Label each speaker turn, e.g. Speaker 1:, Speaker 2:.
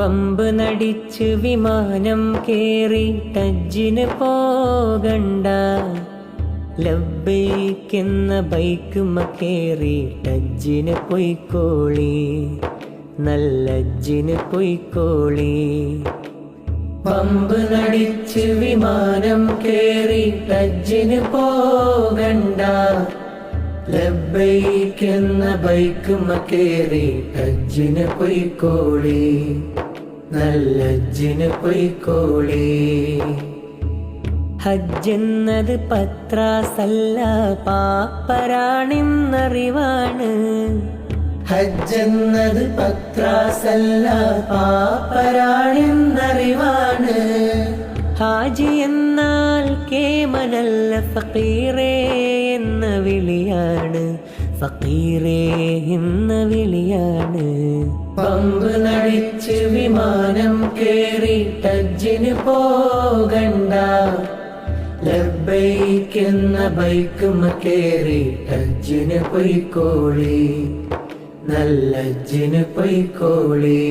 Speaker 1: വമ്പ് നടിച്ച് വിമാനം കേറി ഹജ്ജിന് പോകണ്ട, ലബ്ബൈക്കെന്ന ബൈക്കുമ്മ കേറി ഹജ്ജിന് പൊയ്ക്കോളി, നല്ല ഹജ്ജിന് പൊയ്ക്കോളി. വമ്പ് നടിച്ച് വിമാനം കേറി ഹജ്ജിന് പോകണ്ട, ലബ്ബൈക്കെന്ന ബൈക്കുമ്മ കേറി ഹജ്ജിന് പൊയ്ക്കോളി, നല്ല ഹജ്ജിന് പൊയ്ക്കോളി. ഹജ്ജെന്നത് പത്രാസല്ല പാപ്പരാണെന്നറിവാണ്, ഹജ്ജെന്നത് പത്രാസല്ല പാപ്പരാണെന്നറിവാണ്. ഹാജി എന്നാൽ കേമനല്ല ഫക്കീറേ എന്ന വിളിയാണ്, ഫക്കീറേ എന്ന വിളിയാണ്. വമ്പ് നടിച്ച് വിമാനം കേറി ഹജ്ജിന് പോകണ്ട, ലബ്ബൈക്കെന്ന ബൈക്കുമ്മ കേറി ഹജ്ജിന് പൊയ്ക്കോളി, നല്ല ഹജ്ജിന് പൊയ്ക്കോളി.